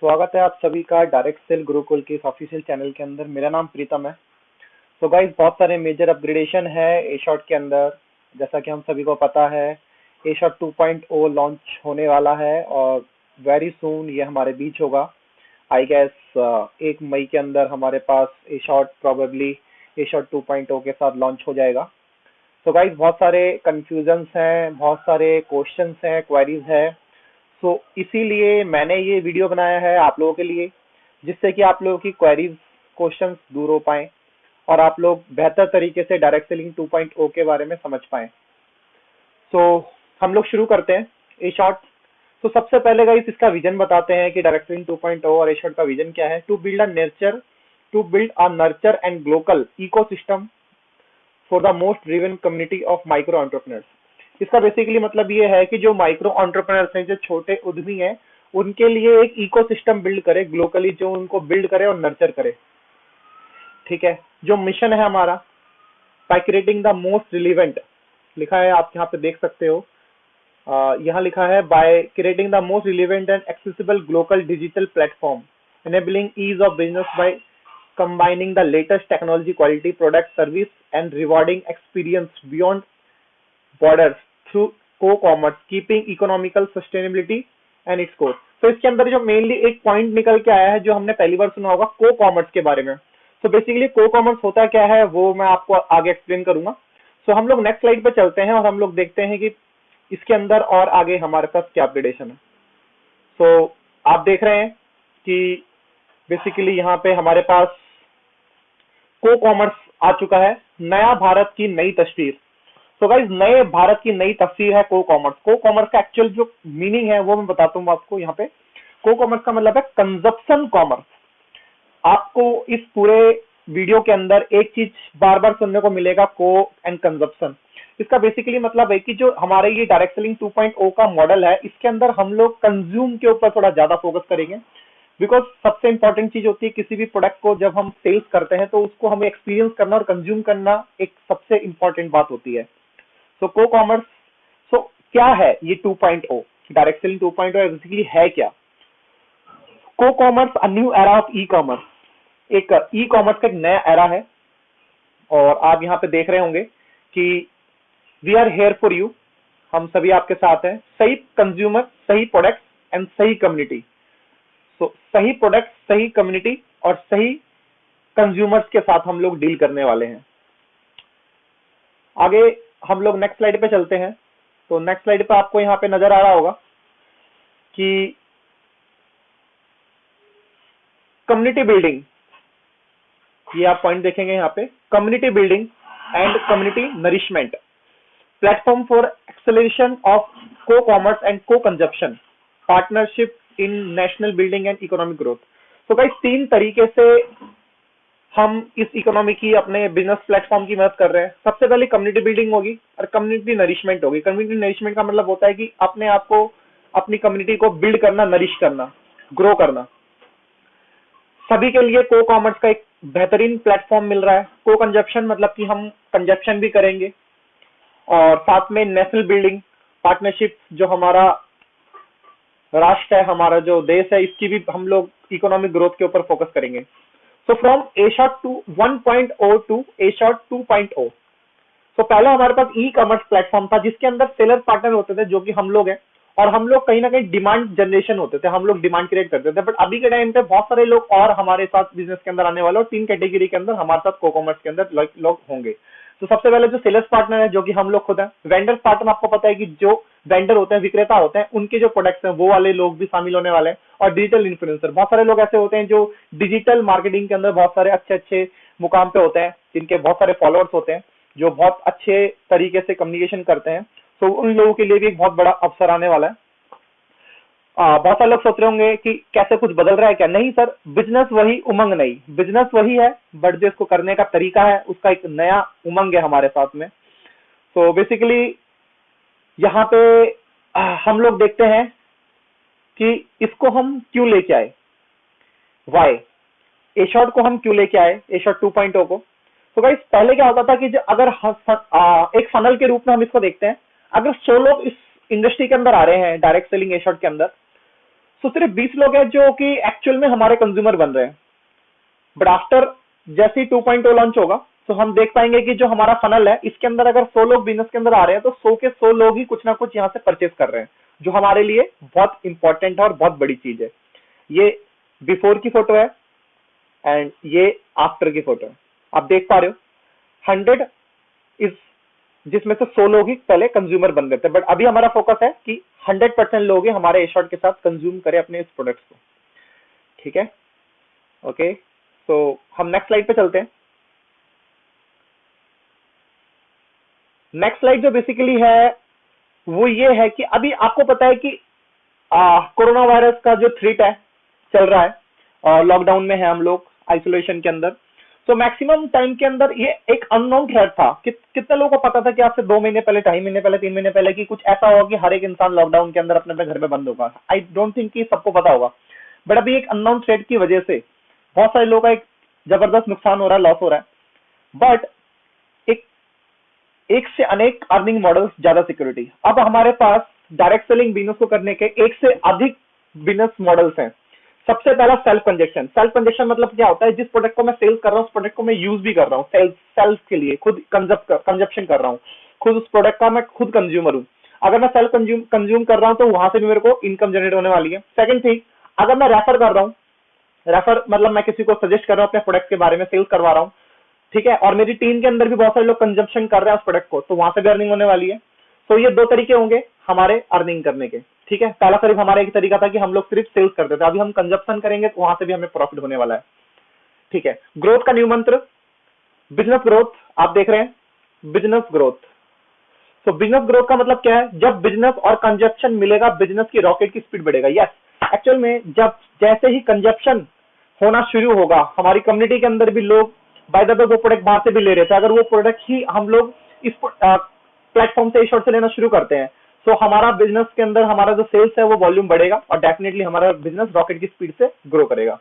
स्वागत है आप सभी का डायरेक्ट सेल गुरुकुल के इस ऑफिशियल चैनल के अंदर। मेरा नाम प्रीतम है। तो गाइस, बहुत सारे मेजर अपग्रेडेशन है ए शॉट के अंदर। जैसा कि हम सभी को पता है, ए शॉट 2.0 लॉन्च होने वाला है और वेरी सून ये हमारे बीच होगा। आई गेस 1 मई के अंदर हमारे पास ए शॉट प्रोबेबली ए शॉट 2.0 के साथ लॉन्च हो जाएगा। तो गाइस, बहुत सारे कंफ्यूजन्स हैं, बहुत सारे क्वेश्चंस हैं, क्वेरीज है। सो इसीलिए मैंने ये वीडियो बनाया है आप लोगों के लिए, जिससे कि आप लोगों की क्वेरीज, क्वेश्चंस दूर हो पाए और आप लोग बेहतर तरीके से डायरेक्ट सेलिंग 2.0 के बारे में समझ पाए। सो हम लोग शुरू करते हैं ए शॉट। तो सबसे पहले गाइस इसका विजन बताते हैं कि डायरेक्ट सेलिंग 2.0 और ए शॉट का विजन क्या है। To build a nurture and global ecosystem for the most driven community of micro entrepreneurs. इसका बेसिकली मतलब ये है कि जो माइक्रो एंटरप्रेन्योर्स हैं, जो छोटे उद्यमी हैं, उनके लिए एक इकोसिस्टम बिल्ड करे ग्लोबली, जो उनको बिल्ड करे और नर्चर करे। ठीक है, जो मिशन है हमारा, by creating the most relevant, लिखा है आप यहाँ पे देख सकते हो। यहाँ लिखा है by creating the most relevant and accessible global digital platform enabling ease of business by combining the latest technology, quality product, service and rewarding experience beyond borders through co-commerce, keeping economical sustainability and its core। तो इसके अंदर जो mainly एक point निकल के आया है, जो हमने पहली बार सुना होगा, को कॉमर्स के बारे में। तो बेसिकली को कॉमर्स होता क्या है वो मैं आपको आगे एक्सप्लेन करूंगा। सो हम लोग नेक्स्ट स्लाइड पे चलते हैं और हम लोग देखते हैं कि इसके अंदर और आगे हमारे पास क्या अपडेशन है। सो आप देख रहे हैं कि बेसिकली यहाँ पे हमारे पास को कॉमर्स आ चुका है, नया भारत की नई तस्वीर। तो गाइस, नए भारत की नई तस्वीर है को कॉमर्स। को कॉमर्स का एक्चुअल जो मीनिंग है वो मैं बताता हूँ आपको। यहाँ पे को कॉमर्स का मतलब है कंजप्शन कॉमर्स। आपको इस पूरे वीडियो के अंदर एक चीज बार बार सुनने को मिलेगा, को एंड कंजप्शन। इसका बेसिकली मतलब है कि जो हमारे ये डायरेक्ट सेलिंग 2.0 का मॉडल है, इसके अंदर हम लोग कंज्यूम के ऊपर थोड़ा ज्यादा फोकस करेंगे। बिकॉज सबसे इंपॉर्टेंट चीज होती है किसी भी प्रोडक्ट को जब हम सेल्स करते हैं तो उसको हमें एक्सपीरियंस करना और कंज्यूम करना एक सबसे इंपॉर्टेंट बात होती है। सो को कॉमर्स, सो क्या है ये 2.0, डायरेक्ट सेलिंग 2.0 बेसिकली है क्या? को commerce a new era of e commerce, एक ई कॉमर्स का एक नया एरा है। और आप यहाँ पे देख रहे होंगे कि we are here for you, हम सभी आपके साथ हैं। सही कंज्यूमर, सही प्रोडक्ट एंड सही कम्युनिटी। सो सही प्रोडक्ट, सही कम्युनिटी और सही कंज्यूमर्स के साथ हम लोग डील करने वाले हैं। आगे हम लोग नेक्स्ट स्लाइड पे चलते हैं। तो नेक्स्ट स्लाइड पे आपको यहाँ पे नजर आ रहा होगा कि कम्युनिटी बिल्डिंग, ये आप पॉइंट देखेंगे यहाँ पे, community building and community nourishment, platform for acceleration of को कॉमर्स एंड को consumption, partnership in national building and economic growth. तो गाइस, 3 तरीके से हम इस इकोनॉमी की, अपने बिजनेस प्लेटफॉर्म की मदद कर रहे हैं। सबसे पहले कम्युनिटी बिल्डिंग होगी और कम्युनिटी नरिशमेंट होगी। कम्युनिटी नरिशमेंट का मतलब होता है कि अपने आप को, अपनी कम्युनिटी को बिल्ड करना, नरिश करना, ग्रो करना। सभी के लिए को कॉमर्स का एक बेहतरीन प्लेटफॉर्म मिल रहा है। को कंजप्शन मतलब कि हम कंजप्शन भी करेंगे और साथ में नेशनल बिल्डिंग, पार्टनरशिप, जो हमारा राष्ट्र है, हमारा जो देश है, इसकी भी हम लोग इकोनॉमिक ग्रोथ के ऊपर फोकस करेंगे। So from a shot to 1.0 to a shot 2.0। So पहले हमारे पास ई कॉमर्स प्लेटफॉर्म था जिसके अंदर सेलर पार्टनर होते थे, जो कि हम लोग हैं, और हम लोग कहीं ना कहीं डिमांड जनरेशन होते थे, हम लोग डिमांड क्रिएट करते थे। बट अभी के टाइम पे बहुत सारे लोग और हमारे साथ बिजनेस के अंदर आने वाले, और 3 कैटेगरी के अंदर हमारे साथ को कॉमर्स के अंदर लोग होंगे। तो सबसे पहले जो सेलर्स पार्टनर है, जो कि हम लोग खुद हैं। वेंडर्स पार्टनर, आपको पता है कि जो वेंडर होते हैं, विक्रेता होते हैं, उनके जो प्रोडक्ट्स हैं वो वाले लोग भी शामिल होने वाले हैं। और डिजिटल इन्फ्लुएंसर, बहुत सारे लोग ऐसे होते हैं जो डिजिटल मार्केटिंग के अंदर बहुत सारे अच्छे अच्छे मुकाम पे होते हैं, जिनके बहुत सारे फॉलोअर्स होते हैं, जो बहुत अच्छे तरीके से कम्युनिकेशन करते हैं। तो उन लोगों के लिए भी एक बहुत बड़ा अवसर आने वाला है। बहुत सारे लोग सोच रहे होंगे कि कैसे कुछ बदल रहा है क्या? नहीं सर, बिजनेस वही, उमंग नहीं। बिजनेस वही है, बट जो इसको करने का तरीका है उसका एक नया उमंग है हमारे साथ में। तो बेसिकली यहाँ पे हम लोग देखते हैं कि इसको हम क्यों लेके आए, वाई ए शॉट को हम क्यों लेके आए, ए शॉट 2.0 को। तो गाइस, पहले क्या होता था कि अगर एक फनल के रूप में हम इसको देखते हैं, अगर 100 लोग इस इंडस्ट्री के अंदर आ रहे हैं, डायरेक्ट सेलिंग ए शॉट के अंदर, तो सिर्फ 20 लोग हैं जो कि एक्चुअल में हमारे कंज्यूमर बन रहे हैं। बट आफ्टर जैसे ही 2.0 लॉन्च होगा तो हम देख पाएंगे कि जो हमारा फनल है इसके अंदर अगर 100 लोग बिजनेस के अंदर आ रहे हैं तो 100 के 100 लोग ही कुछ ना कुछ यहाँ से परचेज कर रहे हैं, जो हमारे लिए बहुत इंपॉर्टेंट है और बहुत बड़ी चीज है। ये बिफोर की फोटो है एंड ये आफ्टर की फोटो है। आप देख पा रहे हो 100 इज जिसमें से 100 लोग ही पहले कंज्यूमर बन गए थे, बट अभी हमारा फोकस है कि 100% लोग ही हमारे एशॉर्ट के साथ कंज्यूम करें अपने इस प्रोडक्ट्स को। ठीक है, ओके। तो हम नेक्स्ट स्लाइड पे चलते हैं। नेक्स्ट स्लाइड जो बेसिकली है वो ये है कि अभी आपको पता है कि कोरोना वायरस का जो थ्रेट है चल रहा है और लॉकडाउन में है हम लोग आइसोलेशन के अंदर। तो मैक्सिमम टाइम के अंदर ये एक अननोन थ्रेट था। कितने लोगों को पता था कि आज से 2 महीने पहले, 2.5 महीने पहले, 3 महीने पहले कि कुछ ऐसा होगा कि हर एक इंसान लॉकडाउन के अंदर अपने अपने घर में बंद होगा? आई डोंट थिंक कि सबको पता होगा। बट अभी एक अननोन थ्रेट की वजह से बहुत सारे लोगों का एक जबरदस्त नुकसान हो रहा है, लॉस हो रहा है। बट एक से अनेक अर्निंग मॉडल्स, ज्यादा सिक्योरिटी। अब हमारे पास डायरेक्ट सेलिंग बिजनेस को करने के एक से अधिक बिजनेस मॉडल्स हैं। सबसे पहला सेल्फ कंजक्शन। सेल्फ कंजक्शन मतलब क्या होता है? जिस प्रोडक्ट को मैं सेल कर रहा हूँ उस प्रोडक्ट को मैं यूज भी कर रहा हूँ, सेल्फ के लिए खुद कंजप्शन कर रहा हूँ, खुद उस प्रोडक्ट का मैं खुद कंज्यूमर हूँ। अगर मैं सेल्फ कंज्यूम कर रहा हूँ तो वहां से भी मेरे को इनकम जनरेट होने वाली है। सेकंड थिंग, अगर मैं रेफर कर रहा हूँ, रेफर मतलब मैं किसी को सजेस्ट कर रहा हूँ अपने प्रोडक्ट के बारे में, सेल्स करवा रहा हूँ, ठीक है, और मेरी टीम के अंदर भी बहुत सारे लोग कंजप्शन कर रहे हैं उस प्रोडक्ट को, तो वहां से भी अर्निंग होने वाली है। तो ये 2 तरीके होंगे हमारे अर्निंग करने के। ठीक है, पहला सिर्फ हमारा एक तरीका था कि हम लोग सिर्फ सेल्स करते थे, अभी हम कंजप्शन करेंगे तो वहां से भी हमें प्रॉफिट होने वाला है। ठीक है, ग्रोथ का न्यू मंत्र, बिजनेस ग्रोथ। आप देख रहे हैं बिजनेस ग्रोथ। तो बिजनेस ग्रोथ का मतलब क्या है? जब बिजनेस और कंजप्शन मिलेगा बिजनेस की रॉकेट की स्पीड बढ़ेगा। यस, एक्चुअल में जब जैसे ही कंजप्शन होना शुरू होगा, हमारी कम्युनिटी के अंदर भी लोग बाय द वे वो प्रोडक्ट बाहर से भी ले रहे थे, अगर वो प्रोडक्ट ही हम लोग इस प्लेटफॉर्म से शॉर्ट से लेना शुरू करते हैं तो हमारा बिजनेस के अंदर हमारा जो सेल्स है वो वॉल्यूम बढ़ेगा और डेफिनेटली हमारा बिजनेस रॉकेट की स्पीड से ग्रो करेगा।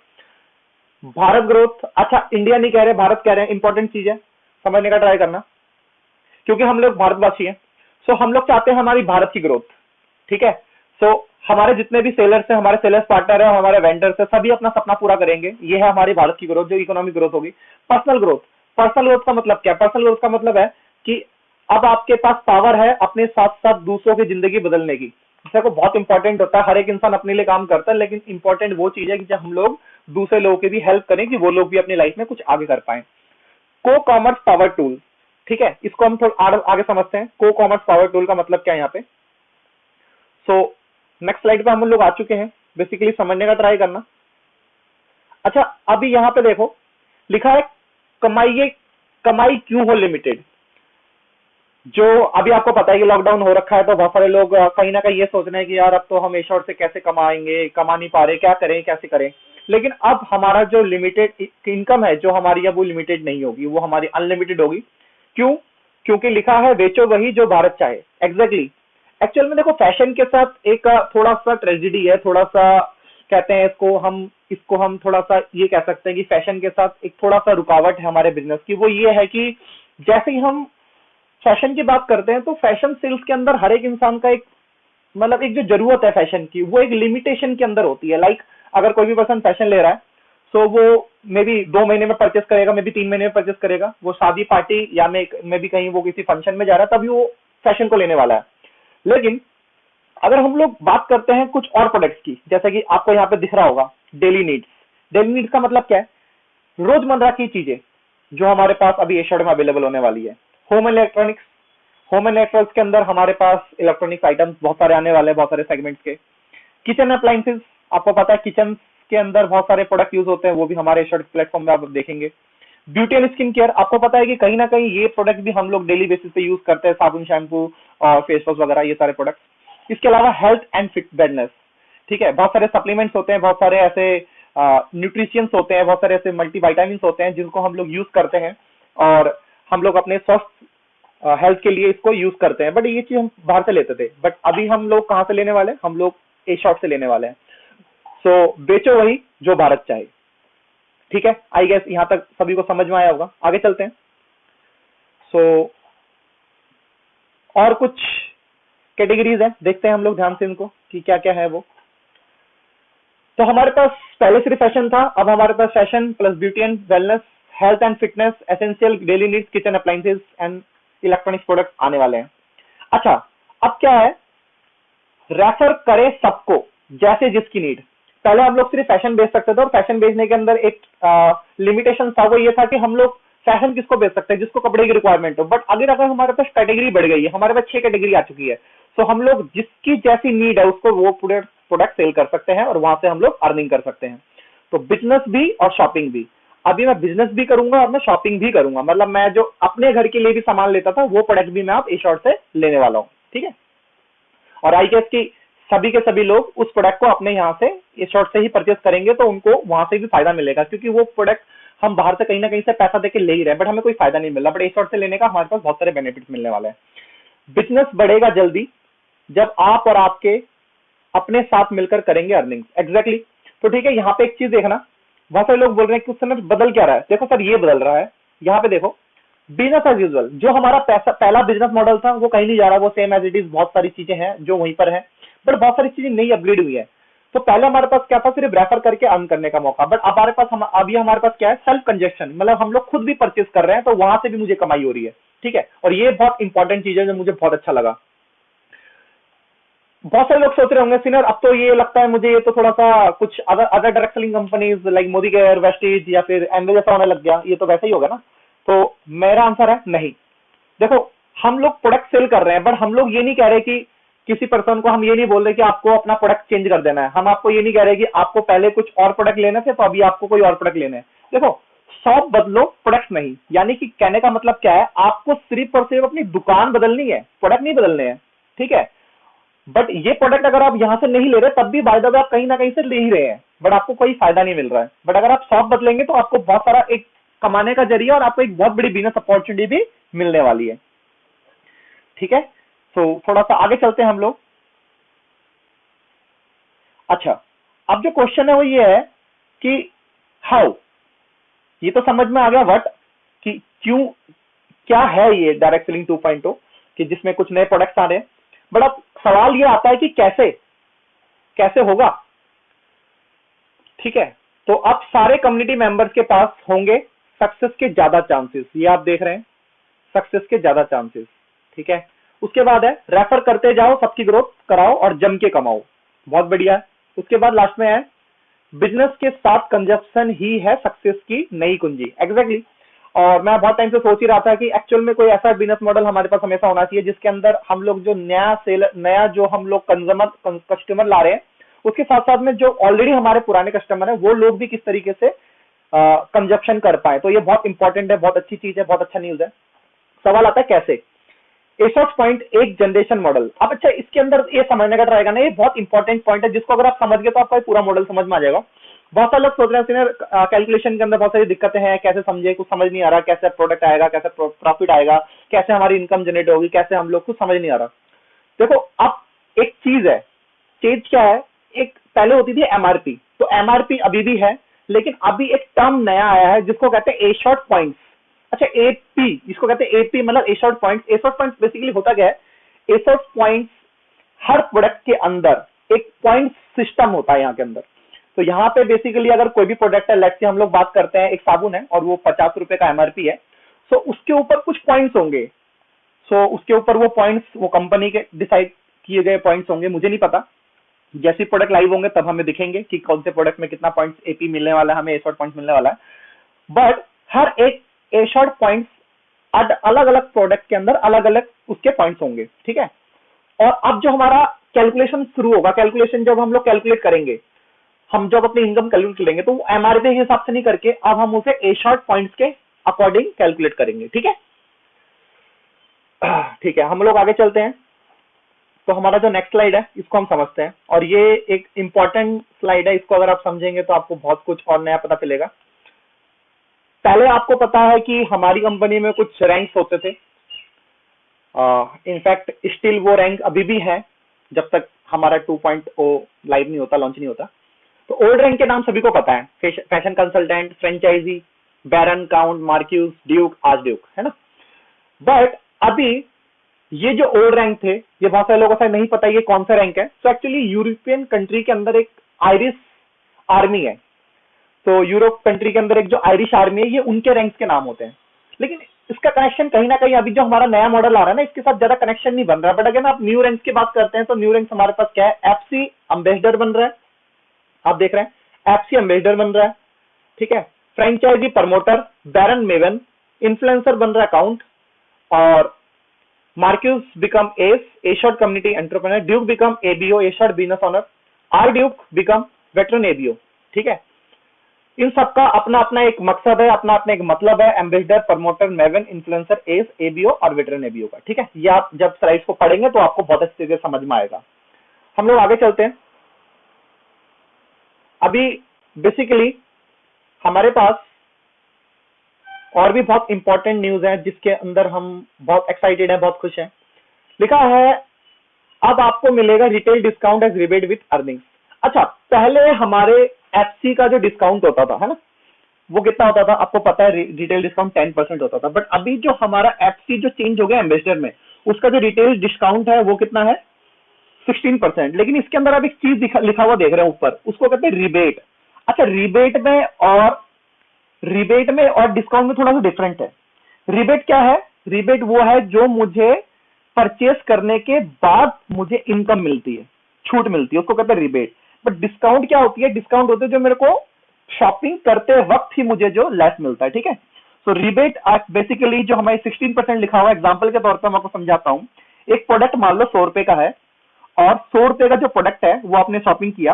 भारत ग्रोथ, अच्छा इंडिया नहीं कह रहे, भारत कह रहे हैं, इंपॉर्टेंट चीज है, समझने का ट्राई करना, क्योंकि हम लोग भारतवासी हैं। सो हम लोग चाहते हैं हमारी भारत की ग्रोथ। ठीक है, सो हमारे जितने भी सेलर्स हैं, हमारे सेलर्स पार्टनर है, हमारे वेंडर्स है, सभी अपना सपना पूरा करेंगे। ये है हमारी भारत की ग्रोथ, जो इकोनॉमिक ग्रोथ होगी। पर्सनल ग्रोथ, पर्सनल ग्रोथ का मतलब क्या? पर्सनल ग्रोथ का मतलब है कि अब आपके पास पावर है अपने साथ साथ दूसरों की जिंदगी बदलने की। देखो बहुत इंपॉर्टेंट होता है, हर एक इंसान अपने लिए काम करता है, लेकिन इंपॉर्टेंट वो चीज है कि जब हम लोग दूसरे लोगों की भी हेल्प करें कि वो लोग भी अपनी लाइफ में कुछ आगे कर पाए। को कॉमर्स पावर टूल, ठीक है, इसको हम थोड़ा आगे समझते हैं। को कॉमर्स पावर टूल का मतलब क्या है यहाँ पे? सो नेक्स्ट स्लाइड पे हम लोग आ चुके हैं, बेसिकली समझने का ट्राई करना। अच्छा, अभी यहाँ पे देखो लिखा है कमाई क्यों हो लिमिटेड। जो अभी आपको पता है कि लॉकडाउन हो रखा है तो बहुत सारे लोग कहीं ना कहीं ये सोच रहे हैं कि यार अब तो हम एशॉर्ट से कैसे कमाएंगे, कमा नहीं पा रहे, क्या करें कैसे करें। लेकिन अब हमारा जो लिमिटेड इनकम है जो हमारी, अब वो लिमिटेड नहीं होगी, वो हमारी अनलिमिटेड होगी। क्यों? क्योंकि लिखा है बेचो वही जो भारत चाहे। एग्जैक्टली, एक्चुअल में देखो फैशन के साथ एक थोड़ा सा ट्रेजिडी है, थोड़ा सा कहते हैं इसको हम थोड़ा सा ये कह सकते हैं कि फैशन के साथ एक थोड़ा सा रुकावट है हमारे बिजनेस की। वो ये है कि जैसे ही हम फैशन की बात करते हैं तो फैशन सेल्स के अंदर हर एक इंसान का एक मतलब एक जो जरूरत है फैशन की, वो एक लिमिटेशन के अंदर होती है। लाइक अगर कोई भी पर्सन फैशन ले रहा है तो वो मे बी 2 महीने में परचेस करेगा, मे बी 3 महीने में परचेस करेगा। वो शादी पार्टी या मे बी कहीं वो किसी फंक्शन में जा रहा है तभी वो फैशन को लेने वाला है। लेकिन अगर हम लोग बात करते हैं कुछ और प्रोडक्ट्स की, जैसे कि आपको यहाँ पे दिख रहा होगा डेली नीड्स। डेली नीड्स का मतलब क्या है? रोजमर्रा की चीजें जो हमारे पास अभी एशॉर्ट में अवेलेबल होने वाली है। होम इलेक्ट्रॉनिक्स, होम इलेक्ट्रॉनिक्स के अंदर हमारे पास इलेक्ट्रॉनिक्स आइटम्स बहुत सारे आने वाले हैं, बहुत सारे सेगमेंट्स के। किचन अप्लायंसेस, आपको पता है किचन के अंदर बहुत सारे प्रोडक्ट यूज होते हैं, वो भी हमारे एशॉर्ट प्लेटफॉर्म में आप देखेंगे। ब्यूटी एंड स्किन केयर, आपको पता है कि कहीं ना कहीं ये प्रोडक्ट भी हम लोग डेली बेसिस पे यूज करते हैं, साबुन, शैम्पू और फेस वॉश वगैरह, ये सारे प्रोडक्ट्स। इसके अलावा हेल्थ एंड फिटनेस, ठीक है, बहुत सारे सप्लीमेंट्स होते हैं, बहुत सारे ऐसे न्यूट्रिशियंस होते हैं, बहुत सारे ऐसे मल्टीविटामिन होते हैं जिनको हम लोग यूज करते हैं और हम लोग अपने स्वस्थ हेल्थ के लिए इसको यूज करते हैं। बट ये चीज हम बाहर से लेते थे, बट अभी हम लोग कहाँ से लेने वाले हैं? हम लोग ए शॉप से लेने वाले हैं। सो बेचो वही जो भारत चाहे। ठीक है, आई गेस यहाँ तक सभी को समझ में आया होगा। आगे चलते हैं। सो और कुछ कैटेगरीज हैं, देखते हैं हम लोग ध्यान से इनको कि क्या क्या है वो। तो हमारे पास पहले सिर्फ फैशन था, अब हमारे पास fashion plus beauty and wellness, health and fitness, essential daily needs, kitchen appliances and electronics products आने वाले हैं। अच्छा, अब क्या है, रेफर करे सबको जैसे जिसकी नीड। पहले हम लोग सिर्फ फैशन बेच सकते थे, और फैशन बेचने के अंदर एक लिमिटेशन था, वो ये था कि हम लोग फैशन किसको बेच सकते हैं, जिसको कपड़े की रिक्वायरमेंट हो। बट अगर अगर हमारे पास कैटेगरी बढ़ गई है, हमारे पास 6 कैटेगरी आ चुकी है, तो हम लोग जिसकी जैसी नीड है उसको वो प्रोडक्ट सेल कर सकते हैं, और वहां से हम लोग अर्निंग कर सकते हैं। तो बिजनेस भी और शॉपिंग भी, अभी मैं बिजनेस भी करूंगा और मैं शॉपिंग भी करूंगा। मतलब मैं जो अपने घर के लिए भी सामान लेता था, वो प्रोडक्ट भी मैं आप ए शॉर्ट से लेने वाला हूँ, ठीक है। और आई गेस कि सभी के सभी लोग उस प्रोडक्ट को अपने यहाँ से इस शॉर्ट से ही परचेस करेंगे, तो उनको वहां से भी फायदा मिलेगा, क्योंकि वो प्रोडक्ट हम बाहर से कहीं ना कहीं से पैसा देके ले ही रहे हैं, बट हमें कोई फायदा नहीं मिल रहा। बट ए शॉर्ट से लेने का हमारे पास बहुत सारे बेनिफिट मिलने वाले हैं। बिजनेस बढ़ेगा जल्दी जब आप और आपके अपने साथ मिलकर करेंगे अर्निंग। एग्जैक्टली। तो ठीक है, यहाँ पे एक चीज देखना, बहुत सारे लोग बोल रहे हैं कि उस समय बदल क्या रहा है। देखो सर, ये बदल रहा है, यहाँ पे देखो, बिजनेस एज यूजुअल। जो हमारा पहला बिजनेस मॉडल था वो कहीं नहीं जा रहा, वो सेम एज इट इज, बहुत सारी चीजें हैं जो वहीं पर है, बट बहुत सारी चीजें नई अपग्रेड हुई है। तो पहले हमारे पास क्या था, सिर्फ रेफर करके अर्न करने का मौका, बट अब हमारे पास अभी हमारे पास क्या है, सेल्फ कंजेशन, मतलब हम लोग खुद भी परचेस कर रहे हैं, तो वहां से भी मुझे कमाई हो रही है, ठीक है। और ये बहुत इंपॉर्टेंट चीज है जो मुझे बहुत अच्छा लगा। बहुत सारे लोग सोच रहे होंगे सीनियर, अब तो ये लगता है मुझे, ये तो थोड़ा सा कुछ other other direct selling companies like Modi care, wastage या फिर एमवे जैसा होने लग गया, ये तो वैसा ही होगा ना। तो मेरा आंसर है नहीं। देखो, हम लोग प्रोडक्ट सेल कर रहे हैं, बट हम लोग ये नहीं कह रहे कि किसी पर्सन को, हम ये नहीं बोल रहे कि आपको अपना प्रोडक्ट चेंज कर देना है। हम आपको ये नहीं कह रहे कि आपको पहले कुछ और प्रोडक्ट लेने थे तो अभी आपको कोई और प्रोडक्ट लेने हैं। देखो, शॉप बदलो, प्रोडक्ट नहीं। यानी कि कहने का मतलब क्या है, आपको सिर्फ और सिर्फ अपनी दुकान बदलनी है, प्रोडक्ट नहीं बदलने हैं, ठीक है। बट ये प्रोडक्ट अगर आप यहां से नहीं ले रहे, तब भी बाय द वे आप कहीं ना कहीं से ले ही रहे हैं, बट आपको कोई फायदा नहीं मिल रहा है। बट अगर आप शॉप बदलेंगे तो आपको बहुत सारा एक कमाने का जरिया और आपको एक बहुत बड़ी बिजनेस अपॉर्चुनिटी भी मिलने वाली है, ठीक है। तो थोड़ा सा आगे चलते हैं हम लोग। अच्छा, अब जो क्वेश्चन है वो ये है कि हाउ, ये तो समझ में आ गया व्हाट, कि क्यों, क्या है ये डायरेक्ट सेलिंग 2.0, कि जिसमें कुछ नए प्रोडक्ट्स आ रहे हैं। बट अब सवाल ये आता है कि कैसे कैसे होगा, ठीक है। तो अब सारे कम्युनिटी मेंबर्स के पास होंगे सक्सेस के ज्यादा चांसेस, ये आप देख रहे हैं, सक्सेस के ज्यादा चांसेस, ठीक है। उसके बाद है रेफर करते जाओ, सबकी ग्रोथ कराओ और जम के कमाओ, बहुत बढ़िया है। उसके बाद लास्ट में है बिजनेस के साथ कंजप्शन ही है सक्सेस की नई कुंजी। एग्जैक्टली। और मैं बहुत टाइम से सोच ही रहा था कि एक्चुअल में कोई ऐसा बिजनेस मॉडल हमारे पास हमेशा होना चाहिए जिसके अंदर हम लोग जो नया जो हम लोग कस्टमर ला रहे हैं, उसके साथ साथ में जो ऑलरेडी हमारे पुराने कस्टमर है, वो लोग भी किस तरीके से कंजप्शन कर पाए। तो ये बहुत इंपॉर्टेंट है, बहुत अच्छी चीज है, बहुत अच्छा न्यूज है। सवाल आता है कैसे। एसॉस पॉइंट एक जनरेशन मॉडल। अब अच्छा, इसके अंदर ये समझने का ट्राई करना, ये बहुत इंपॉर्टेंट पॉइंट है, जिसको अगर आप समझ गए तो आपका पूरा मॉडल समझ में आ जाएगा। बहुत सारे लोग सोच रहे हैं सीनियर, कैलकुलेशन के अंदर बहुत सारी दिक्कतें हैं, कैसे समझे, कुछ समझ नहीं आ रहा, कैसे प्रोडक्ट आएगा, कैसे प्रॉफिट आएगा, कैसे हमारी इनकम जनरेट होगी, कैसे हम लोग, कुछ समझ नहीं आ रहा। देखो, अब एक चीज है, चीज क्या है, एक पहले होती थी एमआरपी, तो एमआरपी अभी भी है, लेकिन अभी एक टर्म नया आया है जिसको कहते हैं ए शॉर्ट पॉइंट्स। अच्छा, एपी, जिसको कहते हैं एपी, मतलब ए शॉर्ट पॉइंट्स। ए शॉर्ट पॉइंट्स बेसिकली होता क्या है, ए शॉर्ट पॉइंट्स हर प्रोडक्ट के अंदर एक पॉइंट सिस्टम होता है यहाँ के अंदर। तो यहाँ पे बेसिकली अगर कोई भी प्रोडक्ट है, लेट्स से हम लोग बात करते हैं, एक साबुन है और वो 50 रुपए का एमआरपी है, सो उसके ऊपर कुछ पॉइंट्स होंगे। सो उसके ऊपर वो पॉइंट्स, वो कंपनी के डिसाइड किए गए पॉइंट्स होंगे, मुझे नहीं पता। जैसे प्रोडक्ट लाइव होंगे तब हमें दिखेंगे कि कौन से प्रोडक्ट में कितना पॉइंट्स एपी मिलने वाला है, हमें ए शॉर्ट पॉइंट्स मिलने वाला है। बट हर एक ए शॉर्ट पॉइंट्स अलग अलग प्रोडक्ट के अंदर अलग अलग उसके पॉइंट्स होंगे, ठीक है। और अब जो हमारा कैलकुलेशन शुरू होगा, कैलकुलेशन जब हम लोग कैलकुलेट करेंगे, हम जब अपनी इनकम कैलकुलेट करेंगे, तो एमआरपी के हिसाब से नहीं करके अब हम उसे ए शॉर्ट पॉइंट्स के अकॉर्डिंग कैलकुलेट करेंगे, ठीक है। ठीक है, हम लोग आगे चलते हैं। तो हमारा जो नेक्स्ट स्लाइड है, इसको हम समझते हैं, और ये एक इंपॉर्टेंट स्लाइड है, इसको अगर आप समझेंगे तो आपको बहुत कुछ और नया पता चलेगा। पहले आपको पता है कि हमारी कंपनी में कुछ रैंक्स होते थे, इनफैक्ट स्टिल वो रैंक अभी भी है, जब तक हमारा 2.0 लाइव नहीं होता, लॉन्च नहीं होता। तो ओल्ड रैंक के नाम सभी को पता है, फैशन कंसल्टेंट, फ्रेंचाइजी, बैरन, काउंट, मार्क्यूज, ड्यूक, आज ड्यूक, है ना। बट अभी ये जो ओल्ड रैंक थे, ये बहुत सारे लोगों को नहीं पता ये कौन सा रैंक है। तो एक्चुअली यूरोपियन कंट्री के अंदर एक आयरिस आर्मी है। तो यूरोप कंट्री के अंदर एक जो आयरिश आर्मी है, ये उनके रैंक्स के नाम होते हैं। लेकिन इसका कनेक्शन कहीं ना कहीं अभी जो हमारा नया मॉडल आ रहा है ना, इसके साथ ज्यादा कनेक्शन नहीं बन रहा। बट अगर आप न्यू रैंक्स की बात करते हैं तो न्यू रैंक्स हमारे पास क्या है, एफसी एम्बेसडर बन रहा है, आप देख रहे हैं एफसी एम्बेसडर बन रहा है, ठीक है। फ्रेंचाइजी प्रमोटर बैरन मेवन, इन्फ्लुएंसर बन रहा है अकाउंट, और मार्क्यूस बिकम एस एशॉर्ट community entrepreneur, Duke become ABO एशॉर्ट business owner, or Duke become veteran ABO, ठीक है। इन सबका अपना अपना एक मकसद है, अपना अपना एक मतलब है, ambassador, promoter, maven, influencer, S, ABO और वेटरन एबीओ का, ठीक है। ये आप जब स्लाइड्स को पढ़ेंगे तो आपको बहुत अच्छे से समझ में आएगा। हम लोग आगे चलते हैं। अभी बेसिकली हमारे पास और भी बहुत इंपॉर्टेंट न्यूज है जिसके अंदर हम बहुत एक्साइटेड हैं, बहुत खुश हैं। लिखा है अब आपको मिलेगा retail discount as rebate with earnings. अच्छा, पहले हमारे एफसी का जो डिस्काउंट होता था, है ना, वो कितना होता था आपको पता है, रिटेल डिस्काउंट 10% होता था। बट अभी जो हमारा एफसी जो चेंज हो गया एम्बेसडर में, उसका जो रिटेल डिस्काउंट है वो कितना है, 16%। लेकिन इसके अंदर आप एक चीज लिखा हुआ देख रहे हैं ऊपर, उसको कहते हैं रिबेट। अच्छा, रिबेट में और डिस्काउंट में थोड़ा सा डिफरेंट है। रिबेट क्या है, रिबेट वो है जो मुझे परचेस करने के बाद मुझे इनकम मिलती है, छूट मिलती है, उसको कहते हैं रिबेट। बट डिस्काउंट क्या होती है, डिस्काउंट होते है जो मेरे को शॉपिंग करते वक्त ही मुझे जो लेस मिलता है, ठीक है। सो रिबेट बेसिकली जो हमारे 16% लिखा हुआ है, एग्जाम्पल के तौर पर मैं आपको समझाता हूं। एक प्रोडक्ट मान लो 100 रुपए का है, और 100 रुपए का जो प्रोडक्ट है वो आपने शॉपिंग किया।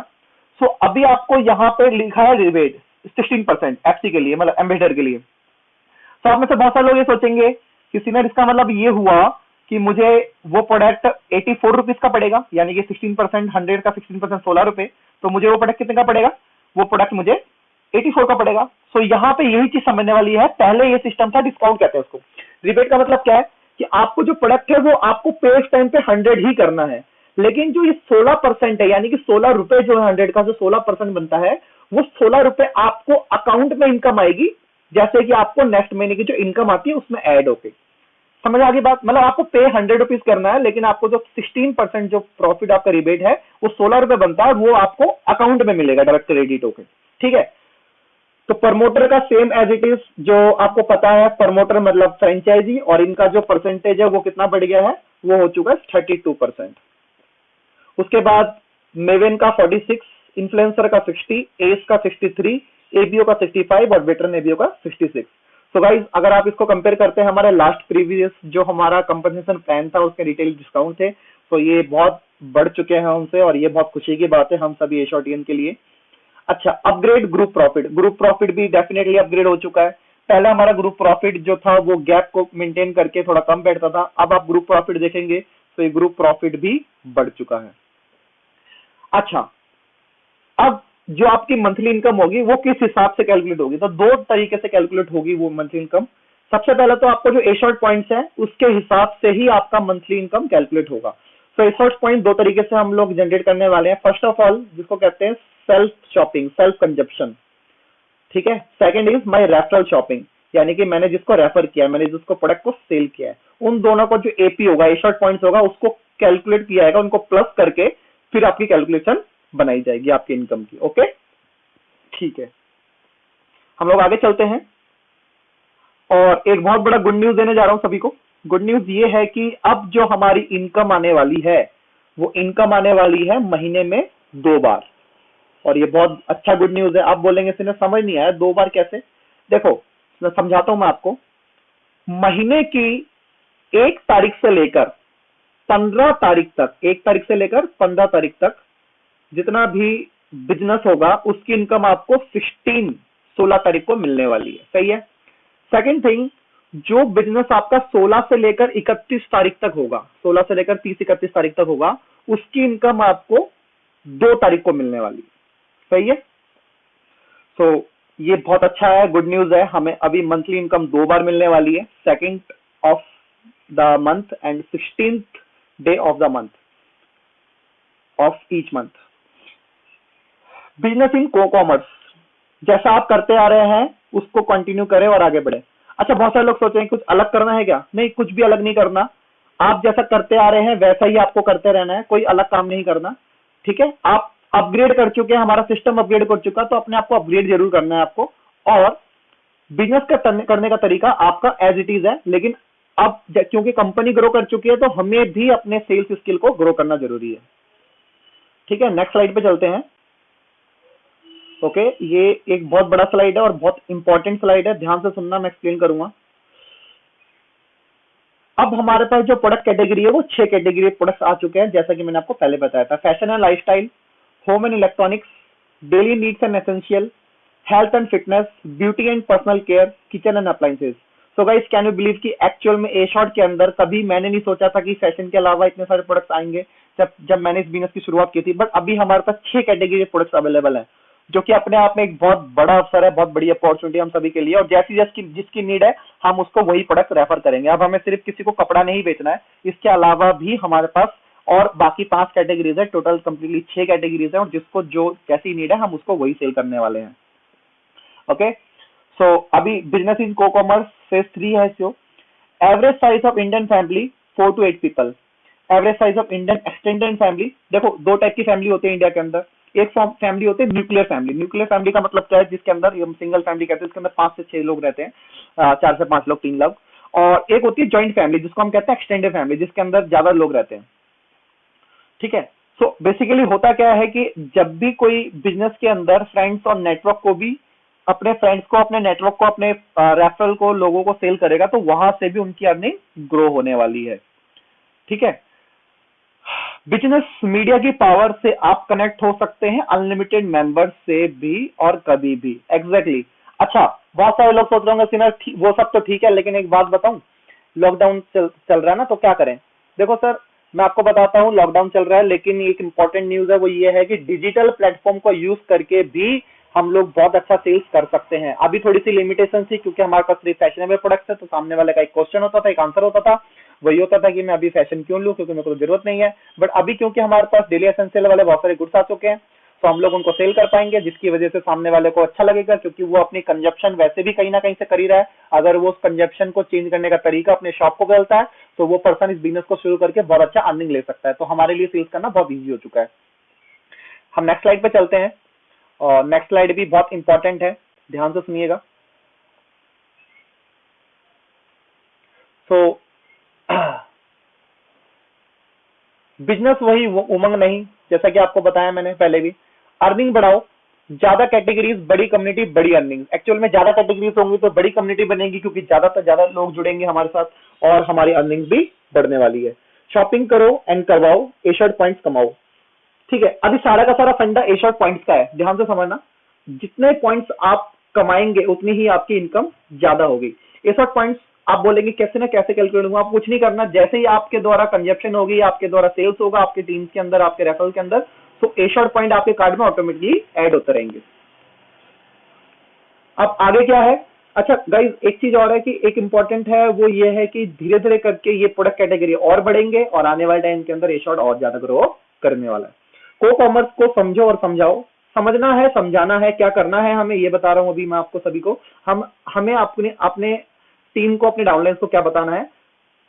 सो अभी आपको यहाँ पे लिखा है रिबेट 16% एफसी के लिए, मतलब एम्बेसडर के लिए। तो आप में से बहुत सारे लोग ये सोचेंगे कि सीनियर इसका मतलब ये हुआ कि मुझे वो प्रोडक्ट 84 रुपीज का पड़ेगा, यानी कि 16%, 100 का 16% 16 रुपए, तो मुझे वो प्रोडक्ट कितने का पड़ेगा, वो प्रोडक्ट मुझे 84 का पड़ेगा। सो यहाँ पे यही चीज समझने वाली है। पहले ये सिस्टम था, डिस्काउंट कहते हैं उसको। रिबेट का मतलब क्या है कि आपको जो प्रोडक्ट है वो आपको पे टाइम पे 100 ही करना है, लेकिन जो ये 16% है, यानी कि 16 रुपए जो है 100 का जो 16% बनता है, वो 16 रुपए आपको अकाउंट में इनकम आएगी, जैसे कि आपको नेक्स्ट महीने की जो इनकम आती है उसमें ऐड होके। समझ आ गई बात, मतलब आपको पे 100 रुपीज करना है, लेकिन आपको जो 16% जो प्रॉफिट आपका रिबेट है वो 16 रुपए बनता है, वो आपको अकाउंट में मिलेगा डायरेक्ट क्रेडिट होके, ठीक है। तो प्रमोटर का सेम एज इट इज, जो आपको पता है, प्रमोटर मतलब फ्रेंचाइजी, और इनका जो परसेंटेज है वो कितना बढ़ गया है, वो हो चुका है 32%। उसके बाद मेवेन का 46, इन्फ्लुएंसर का 60, एस का 63, एबीओ का 65 और वेटरन एबीओ का 66। तो गाइज अगर आप इसको कंपेयर करते हैं हमारे लास्ट प्रीवियस जो हमारा कंपनसेशन प्लान था उसके रिटेल डिस्काउंट थे, तो ये बहुत बढ़ चुके हैं हमसे, और ये बहुत खुशी की बात है हम सभी एशॉर्टियन के लिए। अच्छा, अपग्रेड ग्रुप प्रॉफिट भी डेफिनेटली अपग्रेड हो चुका है। पहला हमारा ग्रुप प्रॉफिट जो था वो गैप को मेंटेन करके थोड़ा कम बैठता था, अब आप ग्रुप प्रॉफिट देखेंगे तो ये ग्रुप प्रॉफिट भी बढ़ चुका है। अच्छा, अब जो आपकी मंथली इनकम होगी वो किस हिसाब से कैलकुलेट होगी, तो दो तरीके से कैलकुलेट होगी वो मंथली इनकम। सबसे पहले तो आपको जो एशॉर्ट पॉइंट्स हैं उसके हिसाब से ही आपका मंथली इनकम कैलकुलेट होगा। तो एशॉर्ट पॉइंट दो तरीके से हम लोग जनरेट करने वाले हैं। फर्स्ट ऑफ ऑल जिसको कहते हैं सेल्फ शॉपिंग, सेल्फ कंजप्शन, ठीक है। Second is my referral shopping, यानी कि मैंने जिसको रेफर किया, मैंने जिसको प्रोडक्ट को सेल किया है, उन दोनों को जो एपी होगा, एशॉर्ट पॉइंट्स होगा, उसको कैलकुलेट किया जाएगा, उनको प्लस करके फिर आपकी कैलकुलेशन बनाई जाएगी आपकी इनकम की। ओके, ठीक है, हम लोग आगे चलते हैं। और एक बहुत बड़ा गुड न्यूज देने जा रहा हूं सभी को। गुड न्यूज ये है कि अब जो हमारी इनकम आने वाली है वो इनकम आने वाली है महीने में 2 बार, और ये बहुत अच्छा गुड न्यूज है। आप बोलेंगे सिर्फ समझ नहीं आया 2 बार कैसे, देखो मैं समझाता हूं मैं आपको। महीने की 1 तारीख से लेकर 15 तारीख तक, 1 तारीख से लेकर 15 तारीख तक जितना भी बिजनेस होगा उसकी इनकम आपको 16 तारीख को मिलने वाली है, सही है। सेकंड थिंग, जो बिजनेस आपका 16 से लेकर 31 तारीख तक होगा, 16 से लेकर 30-31 तारीख तक होगा, उसकी इनकम आपको 2 तारीख को मिलने वाली है, सही है। सो ये बहुत अच्छा है, गुड न्यूज है। हमें अभी मंथली इनकम 2 बार मिलने वाली है, 2nd of the month and 16th day of the month of each month. Business in को कॉमर्स, जैसा आप करते आ रहे हैं उसको कंटिन्यू करें और आगे बढ़े। अच्छा, बहुत सारे लोग सोच रहे हैं कुछ अलग करना है क्या, नहीं, कुछ भी अलग नहीं करना। आप जैसा करते आ रहे हैं वैसा ही आपको करते रहना है, कोई अलग काम नहीं करना, ठीक है। आप अपग्रेड कर चुके हैं, हमारा सिस्टम अपग्रेड कर चुका, तो अपने आप को अपग्रेड जरूर करना है आपको। और बिजनेस करने का तरीका आपका एज इट इज है, लेकिन अब क्योंकि कंपनी ग्रो कर चुकी है तो हमें भी अपने सेल्स स्किल को ग्रो करना जरूरी है। ठीक है, नेक्स्ट स्लाइड पे चलते हैं। ओके, ये एक बहुत बड़ा स्लाइड है और बहुत इंपॉर्टेंट स्लाइड है, ध्यान से सुनना, मैं एक्सप्लेन करूंगा। अब हमारे पास जो प्रोडक्ट कैटेगरी है वो 6 कैटेगरी प्रोडक्ट्स आ चुके हैं, जैसा कि मैंने आपको पहले बताया था। Fashion and lifestyle, home and electronics, daily needs and essential, health and fitness, beauty and personal care, kitchen and appliances. So guys, can you believe कि एक्चुअल में ए शॉर्ट के अंदर कभी मैंने नहीं सोचा था कि फैशन के अलावा इतने सारे प्रोडक्ट्स आएंगे जब मैंने इस बिजनेस की शुरुआत की थी। बट अभी हमारे पास 6 कैटेगरी प्रोडक्ट्स अवेलेबल है, जो कि अपने आप में एक बहुत बड़ा अवसर है, बहुत बड़ी अपॉर्चुनिटी हम सभी के लिए। और जैसी जिसकी नीड है हम उसको वही प्रोडक्ट रेफर करेंगे। अब हमें सिर्फ किसी को कपड़ा नहीं बेचना है, इसके अलावा भी हमारे पास और बाकी 5 कैटेगरीज है, टोटल कंप्लीटली 6 कैटेगरीज है, और जिसको जो जैसी नीड है हम उसको वही सेल करने वाले हैं। ओके, सो अभी बिजनेस इन को कॉमर्स फेज 3 है। जो average size of Indian family 4 to 8 people. Average size of Indian extended family, देखो 2 टाइप की फैमिली होती है इंडिया के अंदर। एक फैमिली होती है न्यूक्लियर फैमिली। न्यूक्लियर फैमिली का मतलब क्या है, जिसके अंदर हम सिंगल फैमिली कहते हैं, इसके अंदर 5 से 6 लोग रहते हैं, 4 से 5 लोग, 3 लोग। और एक होती है ज्वाइंट फैमिली, जिसको हम कहते हैं एक्सटेंडेड फैमिली, जिसके अंदर ज्यादा लोग रहते हैं। ठीक है, सो बेसिकली होता क्या है कि जब भी कोई बिजनेस के अंदर फ्रेंड्स और नेटवर्क को भी, अपने फ्रेंड्स को, अपने नेटवर्क को, अपने रेफरल को, लोगों को सेल करेगा, तो वहां से भी उनकी अर्निंग ग्रो होने वाली है। ठीक है, बिजनेस मीडिया की पावर से आप कनेक्ट हो सकते हैं अनलिमिटेड मेंबर्स से भी और कभी भी। एग्जैक्टली अच्छा, बहुत सारे लोग सोच रहे होंगे सिनर वो सब तो ठीक है, लेकिन एक बात बताऊं, लॉकडाउन चल रहा है ना, तो क्या करें। देखो सर, मैं आपको बताता हूँ, लॉकडाउन चल रहा है, लेकिन एक इंपॉर्टेंट न्यूज है, वो ये है कि डिजिटल प्लेटफॉर्म को यूज करके भी हम लोग बहुत अच्छा सेल्स कर सकते हैं। अभी थोड़ी सी लिमिटेशन थी, क्योंकि हमारे पास सिर्फ फैशनेबल प्रोडक्ट्स है, तो सामने वाले का एक क्वेश्चन होता था, एक आंसर होता था, वही होता था कि मैं अभी फैशन क्यों लूं, क्योंकि मेरे को जरूरत नहीं है। बट अभी क्योंकि हमारे पास डेली एसेंशियल वाले बहुत सारे गुड्स आ चुके हैं, तो हम लोग उनको सेल कर पाएंगे, जिसकी वजह से सामने वाले को अच्छा लगेगा, क्योंकि वो अपनी कंजप्शन वैसे भी कहीं ना कहीं से कर ही रहा है। अगर वो उस कंजप्शन को चेंज करने का तरीका अपने शॉप को बदलता है, तो वो पर्सन इस बिजनेस को शुरू करके बहुत अच्छा अर्निंग ले सकता है। तो हमारे लिए सेल्स करना बहुत ईजी हो चुका है। हम नेक्स्ट स्लाइड पे चलते हैं, और नेक्स्ट स्लाइड भी बहुत इंपॉर्टेंट है, ध्यान से सुनिएगा। सो बिजनेस वही उमंग नहीं, जैसा कि आपको बताया मैंने पहले भी। अर्निंग बढ़ाओ, ज्यादा कैटेगरीज, बड़ी कम्युनिटी, बड़ी अर्निंग। एक्चुअल में ज्यादा कैटेगरीज होंगी तो बड़ी कम्युनिटी बनेगी, क्योंकि ज्यादा से ज्यादा लोग जुड़ेंगे हमारे साथ, और हमारी अर्निंग भी बढ़ने वाली है। शॉपिंग करो एंड करवाओ, एशर्ट पॉइंट्स कमाओ। ठीक है, अभी सारा का सारा फंडा एशर्ट पॉइंट्स का है, ध्यान से समझना। जितने पॉइंट्स आप कमाएंगे उतनी ही आपकी इनकम ज्यादा होगी। एशर्ट पॉइंट्स आप बोलेंगे कैसे ना कैसे कैलकुलेट होगा, आप कुछ नहीं करना, जैसे ही आपके द्वारा कंजप्शन होगी, आपके द्वारा सेल्स होगा, आपके टीम के अंदर, आपके रेफरल के अंदर, तो एशर्ट पॉइंट आपके कार्ड में ऑटोमेटिकली ऐड होते रहेंगे। अब आगे क्या है, अच्छा गाइज, एक चीज और है कि एक इंपॉर्टेंट है, वो ये है कि धीरे धीरे करके ये प्रोडक्ट कैटेगरी और बढ़ेंगे, और आने वाले टाइम के अंदर एशर्ट और ज्यादा ग्रो करने वाला है। को कॉमर्स को समझो और समझाओ। समझना है, समझाना है, क्या करना है हमें, ये बता रहा हूं अभी मैं आपको सभी को। हमें अपने टीम को, अपने डाउनलाइंस को क्या बताना है,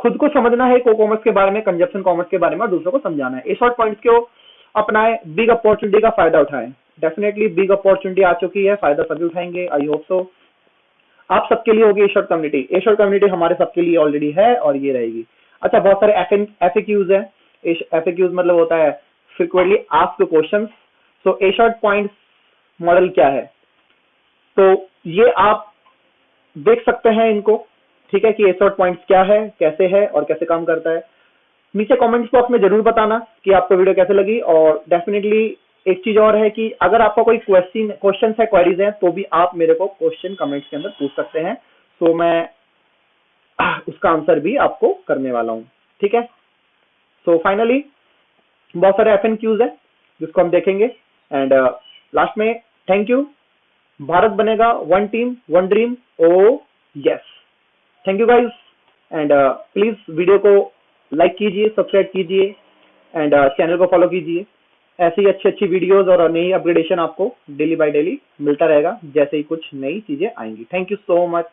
खुद को समझना है को कॉमर्स के बारे में, कंजप्शन कॉमर्स के बारे में, और दूसरों को समझाना है। ए शॉर्ट पॉइंट्स को अपनाए, बिग अपॉर्चुनिटी का फायदा उठाएं। डेफिनेटली बिग अपॉर्चुनिटी आ चुकी है, फायदा सभी उठाएंगे, आई होप सो। आप सबके लिए होगी ए शॉर्ट कम्युनिटी। ए शॉर्ट कम्युनिटी हमारे सबके लिए ऑलरेडी है और ये रहेगी। अच्छा, बहुत सारे एफएक्यूज है। एफएक्यूज मतलब होता है फ्रीक्वेंटली आस्क्ड क्वेश्चंस। सो ए शॉर्ट पॉइंट्स मॉडल क्या है, तो ये आप देख सकते हैं इनको। ठीक है, कि ए शॉर्ट पॉइंट्स क्या है, कैसे है और कैसे काम करता है। नीचे कमेंट्स बॉक्स में जरूर बताना कि आपको वीडियो कैसे लगी। और डेफिनेटली एक चीज और है कि अगर आपका कोई क्वेश्चन है, क्वेरीज है, तो भी आप मेरे को क्वेश्चन कमेंट्स के अंदर पूछ सकते हैं। सो मैं उसका आंसर भी आपको करने वाला हूं। ठीक है, सो फाइनली बहुत सारे एफएक्यूज है जिसको हम देखेंगे। एंड लास्ट में थैंक यू। भारत बनेगा one team one dream, O yes. Thank you guys, and please video को लाइक कीजिए, सब्सक्राइब कीजिए, एंड चैनल को फॉलो कीजिए। ऐसी अच्छी अच्छी वीडियोस और नई अपग्रेडेशन आपको डेली बाय डेली मिलता रहेगा, जैसे ही कुछ नई चीजें आएंगी। Thank you so much.